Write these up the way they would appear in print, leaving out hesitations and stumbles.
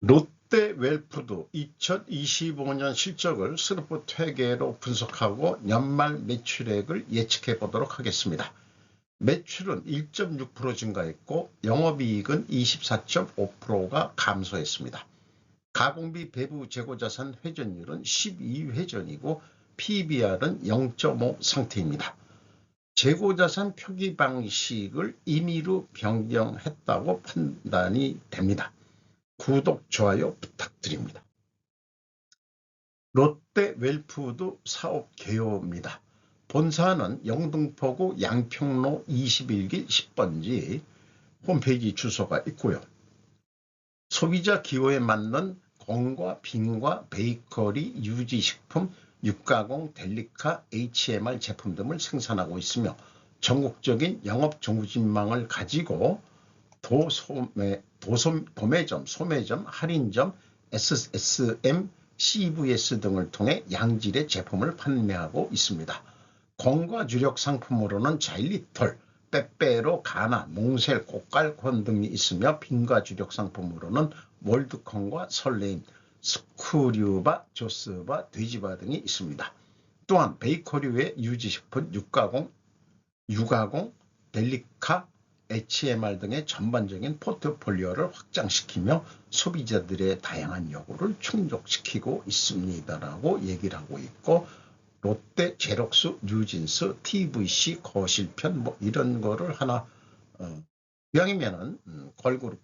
롯데웰푸드 2025년 실적을 스르프 퇴계로 분석하고 연말 매출액을 예측해 보도록 하겠습니다. 매출은 1.6% 증가했고 영업이익은 24.5%가 감소했습니다. 가공비 배부 재고자산 회전율은 12회전이고 PBR은 0.5 상태입니다. 재고자산 표기 방식을 임의로 변경했다고 판단이 됩니다. 구독, 좋아요 부탁드립니다. 롯데웰푸드 사업 개요입니다. 본사는 영등포구 양평로 21길 10번지 홈페이지 주소가 있고요. 소비자 기호에 맞는 건과 빙과 베이커리, 유지식품, 육가공, 델리카, HMR 제품 등을 생산하고 있으며 전국적인 영업 정보진망을 가지고 도매점, 소매점, 할인점, SSM, CVS 등을 통해 양질의 제품을 판매하고 있습니다. 건과 주력 상품으로는 자일리톨, 빼빼로, 가나, 몽셀, 꽃갈콘 등이 있으며 빙과 주력 상품으로는 월드콘과 설레임, 스쿠류바, 조스바, 돼지바 등이 있습니다. 또한 베이커리의 유지식품, 육가공, 델리카, HMR 등의 전반적인 포트폴리오를 확장시키며 소비자들의 다양한 요구를 충족시키고 있습니다라고 얘기를 하고 있고, 롯데, 제록스, 뉴진스, TVC, 거실편 뭐 이런 거를 하나 이왕이면은 걸그룹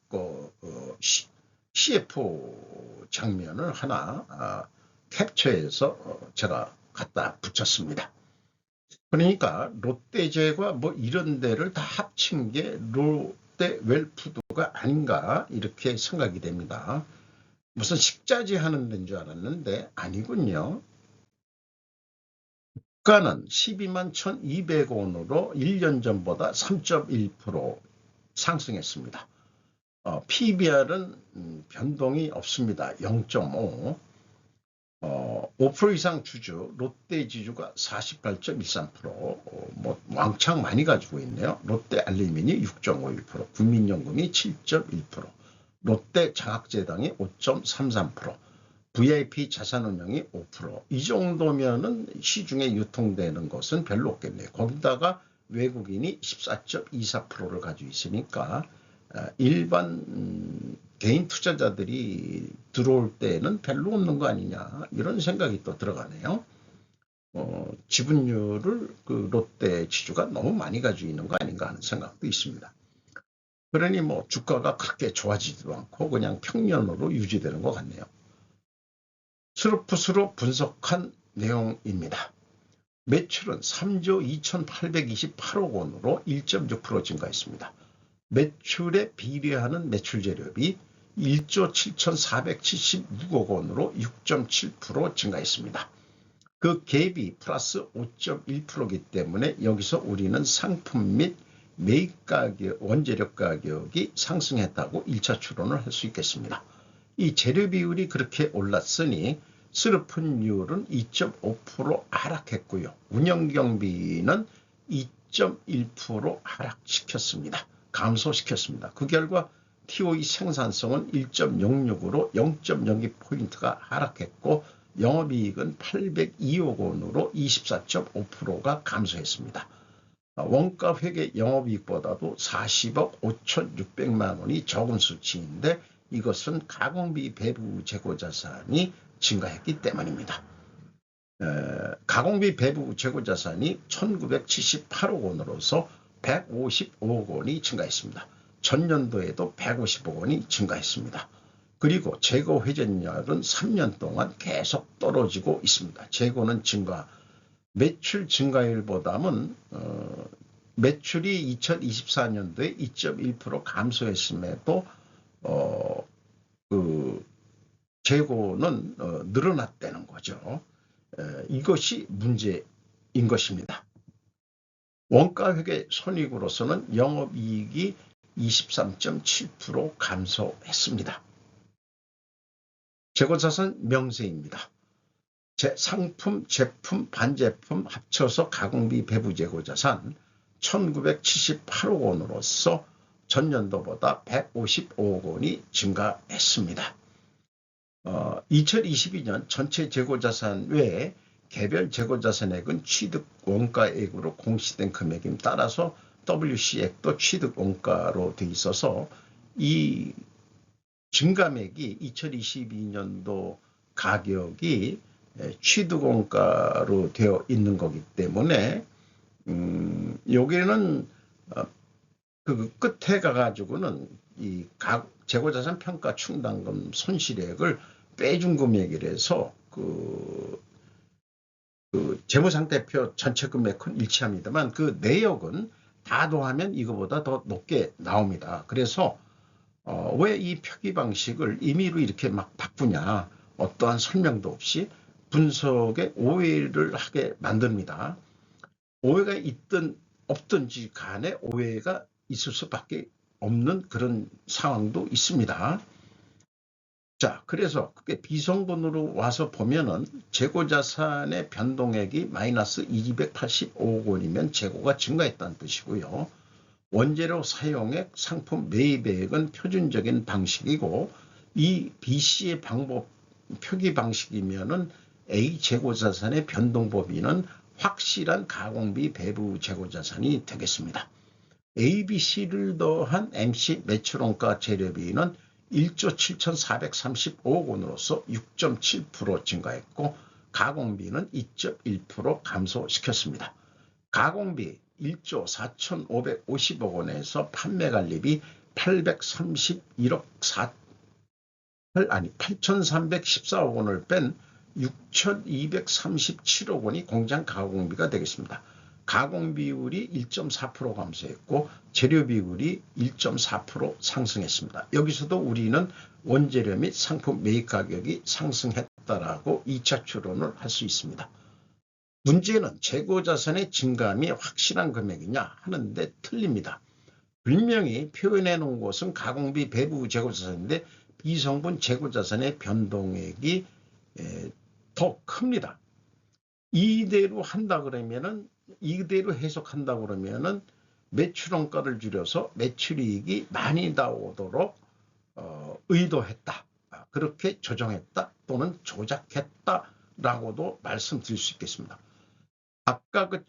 CF 장면을 하나 캡처해서 제가 갖다 붙였습니다. 그러니까 롯데제과 뭐 이런 데를 다 합친 게 롯데웰푸드가 아닌가 이렇게 생각이 됩니다. 무슨 식자재 하는 데인 줄 알았는데 아니군요. 주가는 12만 1,200원으로 1년 전보다 3.1% 상승했습니다. PBR은 변동이 없습니다. 0.5. 5% 이상 주주 롯데지주가 48.13%, 뭐 왕창 많이 가지고 있네요. 롯데알루미늄이 6.51%, 국민연금이 7.1%, 롯데장학재당이 5.33%, VIP 자산운용이 5%. 이 정도면은 시중에 유통되는 것은 별로 없겠네요. 거기다가 외국인이 14.24%를 가지고 있으니까 일반 개인 투자자들이 들어올 때는 별로 없는 거 아니냐 이런 생각이 또 들어가네요. 지분율을 롯데 지주가 너무 많이 가지고 있는 거 아닌가 하는 생각도 있습니다. 그러니 뭐 주가가 그렇게 좋아지지도 않고 그냥 평년으로 유지되는 것 같네요. 스루프스로 분석한 내용입니다. 매출은 3조 2,828억 원으로 1.6% 증가했습니다. 매출에 비례하는 매출 재료비 1조 7,476억 원으로 6.7% 증가했습니다. 그 갭이 플러스 5.1%이기 때문에 여기서 우리는 상품 및 매입 가격, 원재료 가격이 상승했다고 1차 추론을 할 수 있겠습니다. 이 재료 비율이 그렇게 올랐으니 스르픈율은 2.5% 하락했고요. 운영경비는 2.1% 하락시켰습니다. 감소시켰습니다. 그 결과 TOE 생산성은 1.06으로 0.02포인트가 하락했고 영업이익은 802억 원으로 24.5%가 감소했습니다. 원가 회계 영업이익보다도 40억 5,600만 원이 적은 수치인데 이것은 가공비 배부 재고자산이 증가했기 때문입니다. 가공비 배부 재고자산이 1,978억 원으로서 155억 원이 증가했습니다. 전년도에도 150억 원이 증가했습니다. 그리고 재고 회전율은 3년 동안 계속 떨어지고 있습니다. 재고는 증가, 매출 증가율보다는 매출이 2024년도에 2.1% 감소했음에도 재고는 늘어났다는 거죠. 이것이 문제인 것입니다. 원가회계 손익으로서는 영업이익이 23.7% 감소했습니다. 재고자산 명세입니다. 상품, 제품, 반제품 합쳐서 가공비 배부 재고자산 1,978억 원으로서 전년도보다 155억 원이 증가했습니다. 2022년 전체 재고자산 외에 개별 재고자산액은 취득 원가액으로 공시된 금액임 따라서 WC액도 취득 원가로 돼 있어서 이 증감액이 2022년도 가격이 취득 원가로 되어 있는 거기 때문에 여기는 그 끝에 가가지고는 이 재고자산 평가 충당금 손실액을 빼준 금액이라서 그 재무상태표 전체 금액은 일치합니다만 그 내역은 다 더하면 이거보다 더 높게 나옵니다. 그래서 왜 이 표기 방식을 임의로 이렇게 막 바꾸냐, 어떠한 설명도 없이 분석에 오해를 하게 만듭니다. 오해가 있든 없든지 간에 오해가 있을 수밖에 없는 그런 상황도 있습니다. 자, 그래서 그게 비성분으로 와서 보면은 재고자산의 변동액이 마이너스 285억 원이면 재고가 증가했다는 뜻이고요. 원재료 사용액, 상품 매입액은 표준적인 방식이고 이 BC의 방법 표기 방식이면은 A 재고자산의 변동법인은 확실한 가공비 배부 재고자산이 되겠습니다. A, B, C를 더한 MC 매출원가 재료비는 1조 7,435억 원으로서 6.7% 증가했고 가공비는 2.1% 감소시켰습니다. 가공비 1조 4,550억 원에서 판매관리비 8,314억 원을 뺀 6,237억 원이 공장 가공비가 되겠습니다. 가공 비율이 1.4% 감소했고 재료 비율이 1.4% 상승했습니다. 여기서도 우리는 원재료 및 상품 매입 가격이 상승했다라고 2차 추론을 할 수 있습니다. 문제는 재고자산의 증감이 확실한 금액이냐 하는데 틀립니다. 분명히 표현해 놓은 것은 가공비 배부 재고자산인데 비성분 재고자산의 변동액이 더 큽니다. 이대로 한다 그러면은 이대로 해석한다 그러면은 매출원가를 줄여서 매출이익이 많이 나오도록 의도했다. 그렇게 조정했다 또는 조작했다라고도 말씀드릴 수 있겠습니다. 아까 그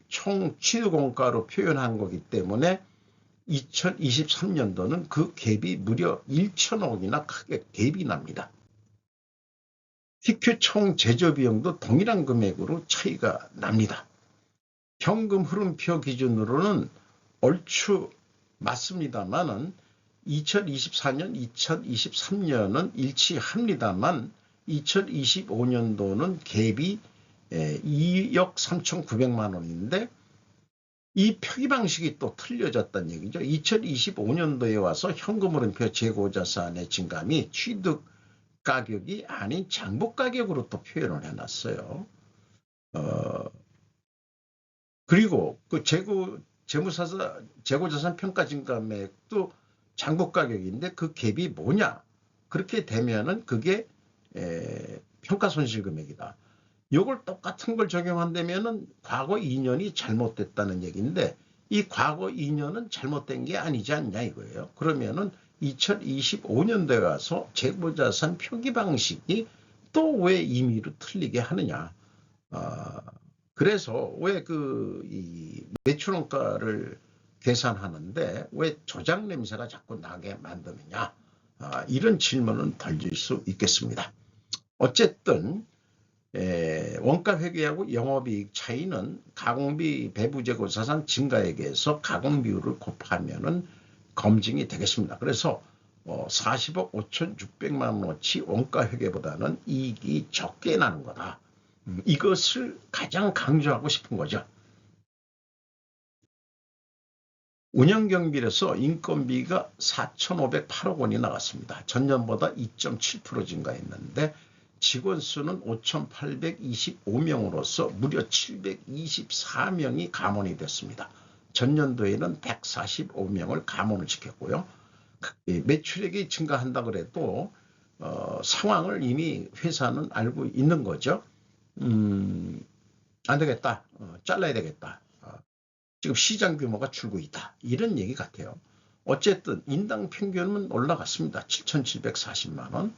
총 취득원가로 표현한 거기 때문에 2023년도는 그 갭이 무려 1천억이나 크게 갭이 납니다. TQ 총 제조 비용도 동일한 금액으로 차이가 납니다. 현금 흐름표 기준으로는 얼추 맞습니다만은 2024년, 2023년은 일치합니다만 2025년도는 갭이 2억 3,900만 원인데 이 표기 방식이 또 틀려졌다는 얘기죠. 2025년도에 와서 현금 흐름표 재고자산의 증감이 취득 가격이 아닌 장부 가격으로 또 표현을 해놨어요. 그리고 그 재고자산 평가 증감액도 장부 가격인데 그 갭이 뭐냐? 그렇게 되면은 그게 평가 손실 금액이다. 이걸 똑같은 걸 적용한다면은 과거 2년이 잘못됐다는 얘기인데 이 과거 2년은 잘못된 게 아니지 않냐 이거예요. 그러면은 2025년도에 가서 재고자산 표기 방식이 또 왜 임의로 틀리게 하느냐. 그래서 왜 이 매출원가를 계산하는데 왜 조작 냄새가 자꾸 나게 만드느냐. 이런 질문은 던질 수 있겠습니다. 어쨌든 원가 회계하고 영업이익 차이는 가공비 배부재고자산 증가액에서 가공비율을 곱하면은 검증이 되겠습니다. 그래서 40억 5,600만 원어치 원가 회계보다는 이익이 적게 나는 거다. 이것을 가장 강조하고 싶은 거죠. 운영경비로서 인건비가 4,508억 원이 나갔습니다. 전년보다 2.7% 증가했는데 직원 수는 5,825명으로서 무려 724명이 감원이 됐습니다. 전년도에는 145명을 감원을 시켰고요. 매출액이 증가한다 그래도 상황을 이미 회사는 알고 있는 거죠. 안 되겠다. 잘라야 되겠다. 지금 시장 규모가 줄고 있다. 이런 얘기 같아요. 어쨌든 인당 평균은 올라갔습니다. 7,740만 원.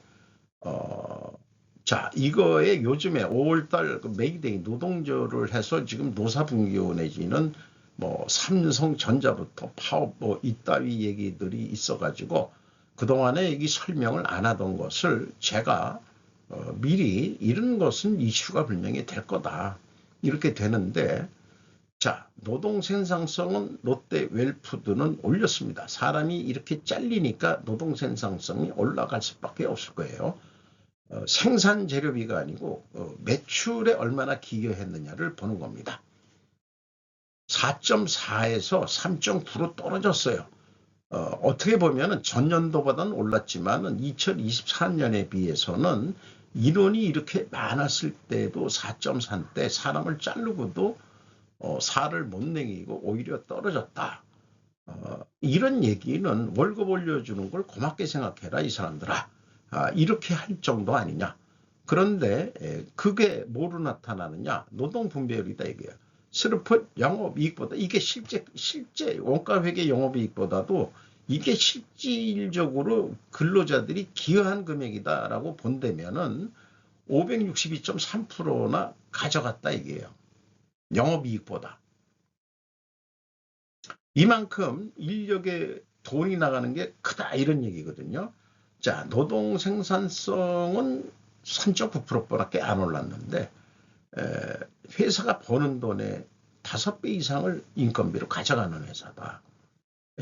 자, 이거에 요즘에 5월달 그 메이데이 노동절을 해서 지금 노사분규 내지는 뭐 삼성전자부터 파업 뭐 이따위 얘기들이 있어가지고 그동안에 여기 설명을 안 하던 것을 제가 미리 이런 것은 이슈가 분명히 될 거다. 이렇게 되는데, 자, 노동 생산성은 롯데 웰푸드는 올렸습니다. 사람이 이렇게 잘리니까 노동 생산성이 올라갈 수밖에 없을 거예요. 생산 재료비가 아니고 매출에 얼마나 기여했느냐를 보는 겁니다. 4.4에서 3.9로 떨어졌어요. 어떻게 보면 전년도보다는 올랐지만 2023년에 비해서는 인원이 이렇게 많았을 때도 4.4대 사람을 자르고도 살을 못 내기고 오히려 떨어졌다. 이런 얘기는 월급 올려주는 걸 고맙게 생각해라 이 사람들아. 이렇게 할 정도 아니냐. 그런데 그게 뭐로 나타나느냐. 노동 분배율이다 이게요. 슬픈 영업이익보다 이게 실제 원가회계 영업이익보다도 이게 실질적으로 근로자들이 기여한 금액이다라고 본다면은 562.3%나 가져갔다 이게요. 영업이익보다. 이만큼 인력에 돈이 나가는 게 크다 이런 얘기거든요. 자, 노동 생산성은 3.9%밖에 안 올랐는데 회사가 버는 돈의 5배 이상을 인건비로 가져가는 회사다.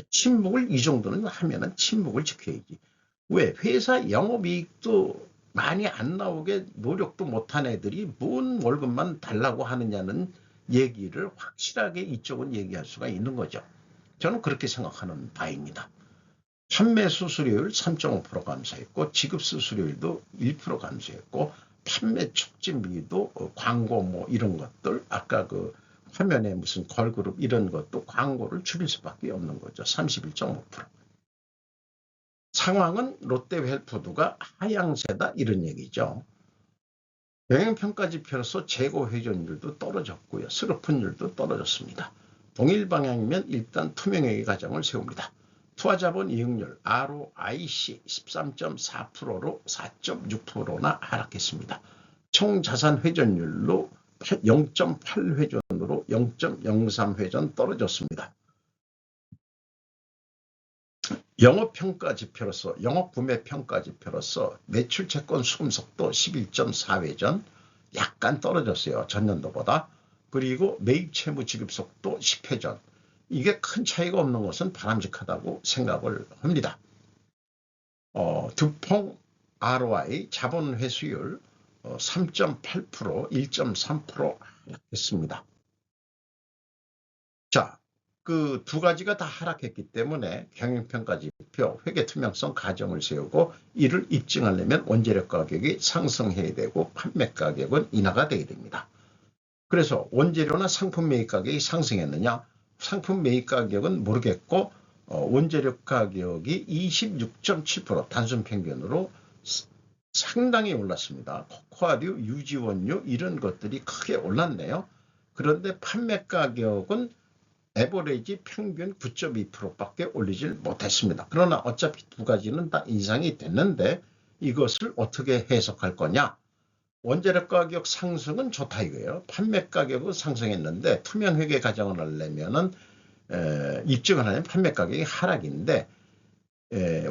침묵을 이 정도는 하면은 침묵을 지켜야지. 왜? 회사 영업이익도 많이 안 나오게 노력도 못한 애들이 뭔 월급만 달라고 하느냐는 얘기를 확실하게 이쪽은 얘기할 수가 있는 거죠. 저는 그렇게 생각하는 바입니다. 판매 수수료율 3.5% 감소했고 지급 수수료율도 1% 감소했고 판매 촉진비도 광고 뭐 이런 것들 아까 그 화면에 무슨 걸그룹 이런 것도 광고를 줄일 수밖에 없는 거죠. 31.5%. 상황은 롯데헬프드가 하향세다 이런 얘기죠. 영향평가지표로서 재고 회전율도 떨어졌고요. 스루픈율도 떨어졌습니다. 동일 방향이면 일단 투명회계 과정을 세웁니다. 투자자본 이익률 ROIC 13.4%로 4.6%나 하락했습니다. 총자산 회전율로 0.8회전으로 0.03회전 떨어졌습니다. 영업평가지표로서 영업구매평가지표로서 매출채권 수금속도 11.4회전 약간 떨어졌어요. 전년도보다. 그리고 매입채무지급속도 10회전. 이게 큰 차이가 없는 것은 바람직하다고 생각을 합니다. 두퐁 ROI 자본회수율 3.8% 1.3% 하락했습니다. 자, 그 두 가지가 다 하락했기 때문에 경영평가지표 회계투명성 가정을 세우고 이를 입증하려면 원재료 가격이 상승해야 되고 판매 가격은 인하가 돼야 됩니다. 그래서 원재료나 상품 매입 가격이 상승했느냐? 상품 매입 가격은 모르겠고 원재료 가격이 26.7% 단순 평균으로 상당히 올랐습니다. 코코아류, 유지원료 이런 것들이 크게 올랐네요. 그런데 판매 가격은 에버리지 평균 9.2%밖에 올리질 못했습니다. 그러나 어차피 두 가지는 다 인상이 됐는데 이것을 어떻게 해석할 거냐? 원재료 가격 상승은 좋다 이거예요. 판매 가격은 상승했는데 투명회계 가정을 하려면은 입증을 하려면 판매 가격이 하락인데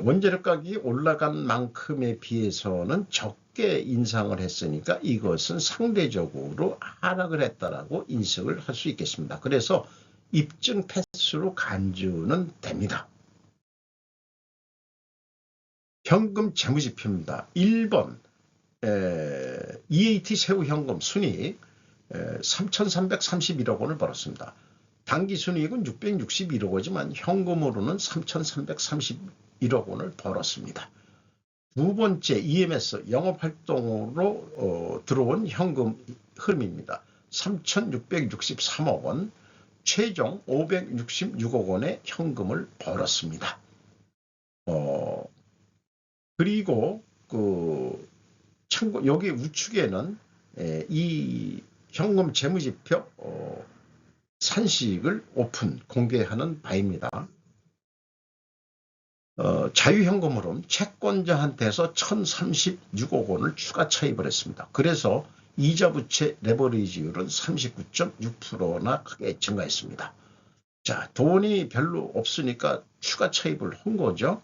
원재료 가격이 올라간 만큼에 비해서는 적게 인상을 했으니까 이것은 상대적으로 하락을 했다라고 인식을 할 수 있겠습니다. 그래서 입증 패스로 간주는 됩니다. 현금 재무지표입니다. 1번 EAT 세후 현금 순이익 3,331억 원을 벌었습니다. 당기순이익은 661억 원이지만 현금으로는 3,331억 원을 벌었습니다. 두 번째 EMS 영업활동으로 들어온 현금 흐름입니다. 3,663억 원, 최종 566억 원의 현금을 벌었습니다. 그리고 참고 여기 우측에는 이 현금 재무지표 산식을 오픈 공개하는 바입니다. 자유현금으로 채권자한테서 1036억 원을 추가 차입을 했습니다. 그래서 이자 부채 레버리지율은 39.6%나 크게 증가했습니다. 자, 돈이 별로 없으니까 추가 차입을 한 거죠.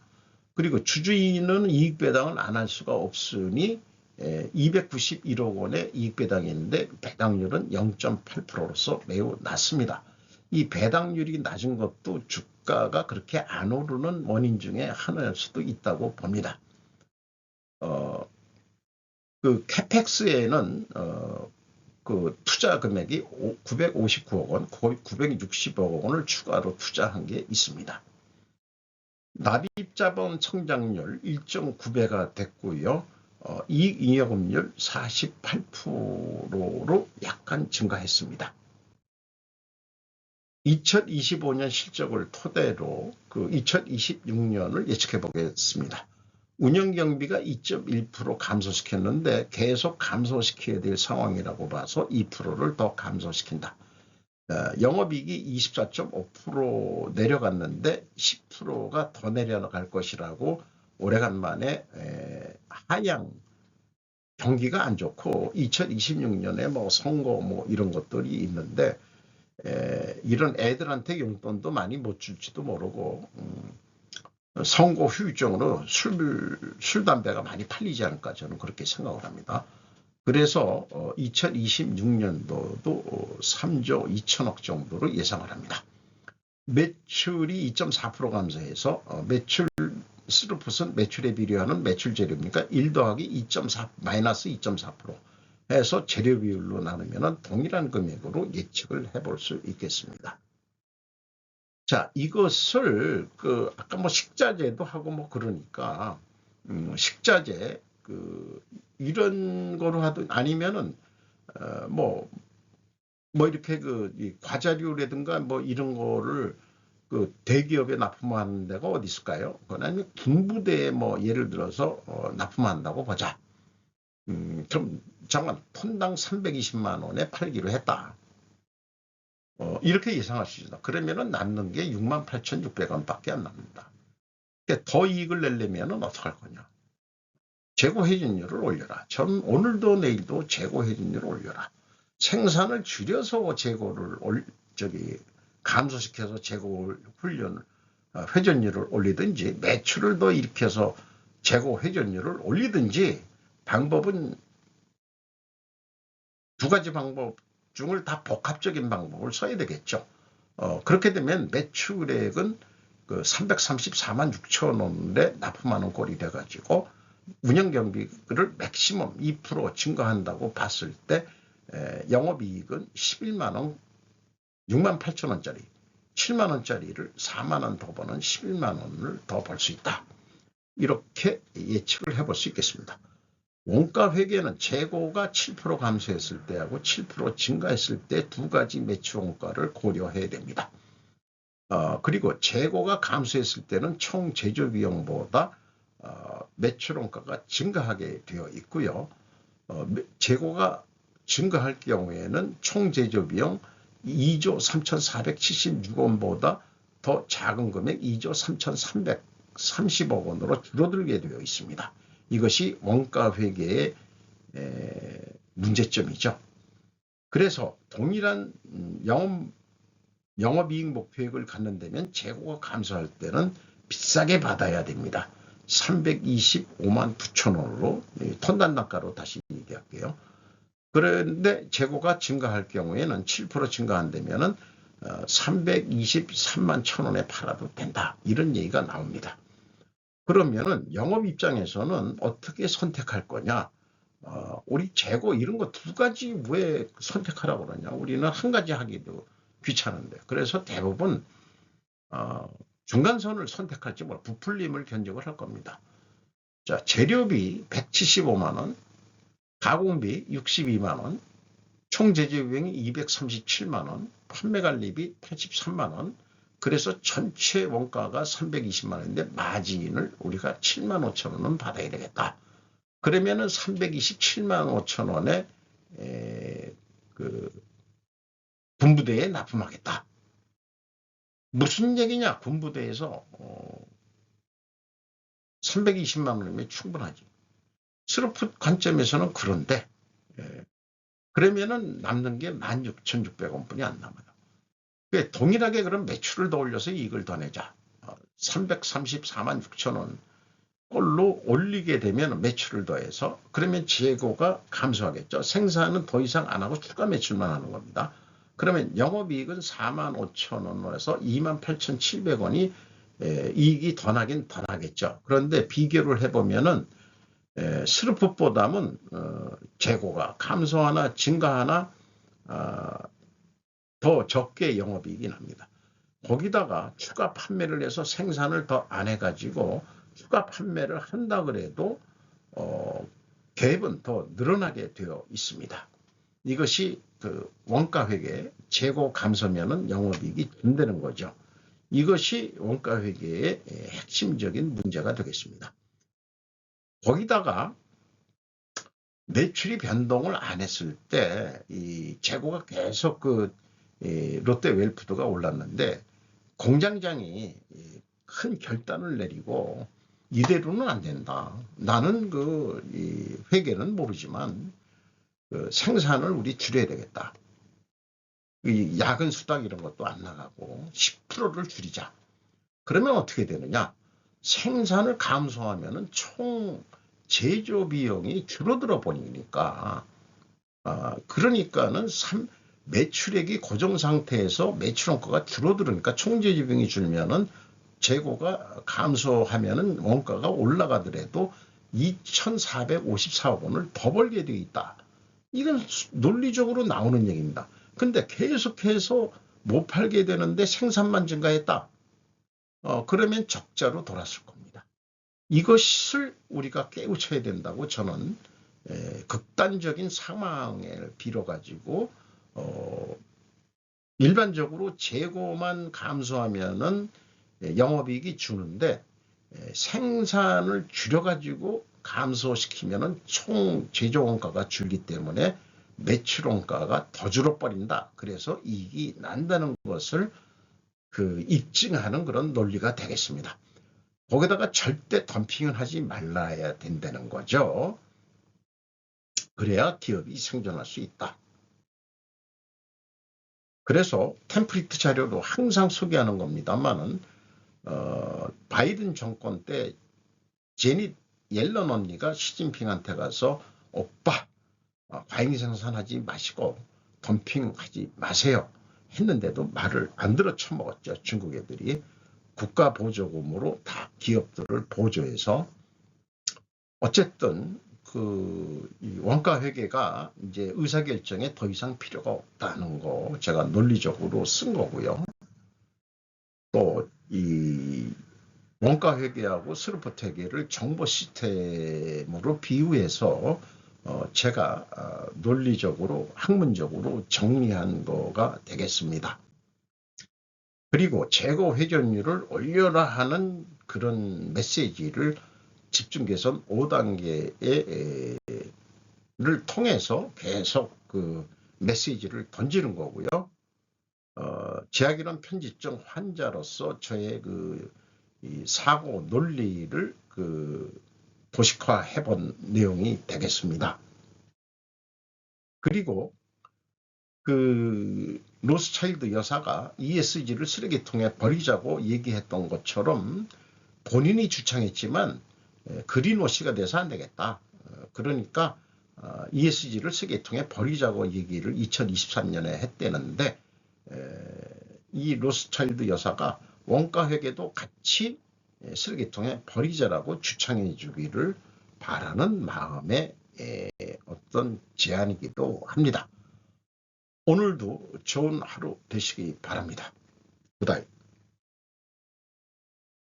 그리고 주주인은 이익 배당을 안 할 수가 없으니 291억 원의 이익 배당이 있는데 배당률은 0.8%로서 매우 낮습니다. 이 배당률이 낮은 것도 주가가 그렇게 안 오르는 원인 중에 하나일 수도 있다고 봅니다. 그 캐펙스에는 그 투자 금액이 959억 원, 960억 원을 추가로 투자한 게 있습니다. 납입자본 성장률 1.9배가 됐고요. 이익잉여금률 48%로 약간 증가했습니다. 2025년 실적을 토대로 그 2026년을 예측해 보겠습니다. 운영경비가 2.1% 감소시켰는데 계속 감소시켜야 될 상황이라고 봐서 2%를 더 감소시킨다. 영업이익이 24.5% 내려갔는데 10%가 더 내려갈 것이라고 오래간만에 하향 경기가 안 좋고 2026년에 뭐 선거 뭐 이런 것들이 있는데 이런 애들한테 용돈도 많이 못 줄지도 모르고 선거 후유증으로 술, 담배가 많이 팔리지 않을까 저는 그렇게 생각을 합니다. 그래서 2026년도도 3조 2천억 정도로 예상을 합니다. 매출이 2.4% 감소해서 매출 스루풋은 매출에 비례하는 매출 재료입니까? 1 더하기 2.4 마이너스 2.4% 해서 재료 비율로 나누면 동일한 금액으로 예측을 해볼 수 있겠습니다. 자, 이것을 아까 뭐 식자재도 하고 뭐 그러니까 식자재 이런 거로 하든 아니면은 뭐 이렇게 이 과자류라든가 뭐 이런 거를 대기업에 납품하는 데가 어디 있을까요? 아니면 군부대에 뭐 예를 들어서 납품한다고 보자. 그럼 잠깐 톤당 320만 원에 팔기로 했다. 이렇게 예상할 수 있다. 그러면은 남는 게 68,600원밖에 안 남는다. 그러니까 더 이익을 내려면은 어떡할 거냐? 재고 회전율을 올려라. 전 오늘도 내일도 재고 회전율을 올려라. 생산을 줄여서 재고를 감소시켜서 재고 훈련을 회전율을 올리든지 매출을 더 일으켜서 재고 회전율을 올리든지 방법은 두 가지 방법 중을 다 복합적인 방법을 써야 되겠죠. 그렇게 되면 매출액은 334만 6천 원에 납품하는 꼴이 돼가지고 운영경비를 맥시멈 2% 증가한다고 봤을 때 영업이익은 11만 원, 6만 8천 원짜리, 7만 원짜리를 4만 원 더 버는 11만 원을 더 벌 수 있다. 이렇게 예측을 해볼 수 있겠습니다. 원가 회계는 재고가 7% 감소했을 때하고 7% 증가했을 때 두 가지 매출 원가를 고려해야 됩니다. 그리고 재고가 감소했을 때는 총 제조 비용보다 매출 원가가 증가하게 되어 있고요. 재고가 증가할 경우에는 총 제조 비용 2조 3,476원보다 더 작은 금액 2조 3,330억 원으로 줄어들게 되어 있습니다. 이것이 원가 회계의 문제점이죠. 그래서 동일한 영업이익 목표액을 갖는다면 재고가 감소할 때는 비싸게 받아야 됩니다. 325만 9천 원으로 톤단가로 다시 얘기할게요. 그런데 재고가 증가할 경우에는 7% 증가한다면 323만 1천 원에 팔아도 된다. 이런 얘기가 나옵니다. 그러면은 영업 입장에서는 어떻게 선택할 거냐? 우리 재고 이런 거 두 가지 왜 선택하라고 그러냐? 우리는 한 가지 하기도 귀찮은데. 그래서 대부분 중간선을 선택할지 부풀림을 견적을 할 겁니다. 자, 재료비 175만 원, 가공비 62만 원, 총 제조 비용이 237만 원, 판매 관리비 83만 원. 그래서 전체 원가가 320만 원인데 마진을 우리가 7만 5천 원은 받아야 되겠다. 그러면은 327만 5천 원에 군부대에 납품하겠다. 무슨 얘기냐? 군부대에서 320만 원이면 충분하지. 스루풋 관점에서는 그런데 그러면은 남는 게 16,600원뿐이 안 남아요. 동일하게 그럼 매출을 더 올려서 이익을 더 내자. 334만 6천 원 꼴로 올리게 되면 매출을 더해서 그러면 재고가 감소하겠죠. 생산은 더 이상 안 하고 추가 매출만 하는 겁니다. 그러면 영업이익은 4만 5천 원에서 2만 8,700원이 이익이 더 나긴 더 나겠죠. 그런데 비교를 해보면은 스루풋보다는 재고가 감소하나 증가하나 더 적게 영업이익이 납니다. 거기다가 추가 판매를 해서 생산을 더 안 해가지고 추가 판매를 한다 그래도 갭은 더 늘어나게 되어 있습니다. 이것이 그 원가회계 재고 감소면은 영업이익이 준다는 거죠. 이것이 원가회계의 핵심적인 문제가 되겠습니다. 거기다가 매출이 변동을 안 했을 때 이 재고가 계속 롯데웰푸드가 올랐는데 공장장이 큰 결단을 내리고 이대로는 안 된다. 나는 이 회계는 모르지만 생산을 우리 줄여야 되겠다. 이 야근 수당 이런 것도 안 나가고 10%를 줄이자. 그러면 어떻게 되느냐? 생산을 감소하면은 총 제조 비용이 줄어들어 버리니까 그러니까는 매출액이 고정 상태에서 매출 원가가 줄어들으니까 총 제조 비용이 줄면은 재고가 감소하면은 원가가 올라가더라도 2,454억 원을 더 벌게 되어 있다. 이건 논리적으로 나오는 얘기입니다. 근데 계속해서 못 팔게 되는데 생산만 증가했다. 그러면 적자로 돌았을 겁니다. 이것을 우리가 깨우쳐야 된다고 저는 극단적인 상황을 빌어가지고 일반적으로 재고만 감소하면은 영업이익이 주는데 생산을 줄여가지고 감소시키면은 총 제조 원가가 줄기 때문에 매출 원가가 더 줄어버린다. 그래서 이익이 난다는 것을 입증하는 그런 논리가 되겠습니다. 거기다가 절대 덤핑을 하지 말아야 된다는 거죠. 그래야 기업이 생존할 수 있다. 그래서 템플릿 자료로 항상 소개하는 겁니다만은 바이든 정권 때 제닛 옐런 언니가 시진핑한테 가서 오빠 과잉 생산하지 마시고 덤핑하지 마세요 했는데도 말을 안 들어 쳐먹었죠. 중국 애들이 국가 보조금으로 다 기업들을 보조해서 어쨌든 이 원가 회계가 이제 의사결정에 더 이상 필요가 없다는 거 제가 논리적으로 쓴 거고요. 또 이 원가 회계하고 스루풋 회계를 정보 시스템으로 비유해서 제가 논리적으로 학문적으로 정리한 거가 되겠습니다. 그리고 재고 회전율을 올려라 하는 그런 메시지를 집중 개선 5단계를 통해서 계속 메시지를 던지는 거고요. 제약이란 편집증 환자로서 저의 이 사고 논리를 도식화해 본 내용이 되겠습니다. 그리고 로스차일드 여사가 ESG를 쓰레기통에 버리자고 얘기했던 것처럼 본인이 주창했지만 그린워시가 돼서 안 되겠다. 그러니까 ESG를 쓰레기통에 버리자고 얘기를 2023년에 했대는데 이 로스차일드 여사가 원가회계도 같이 쓰레기통에 버리자라고 주창해 주기를 바라는 마음의 어떤 제안이기도 합니다. 오늘도 좋은 하루 되시기 바랍니다. 굿나잇.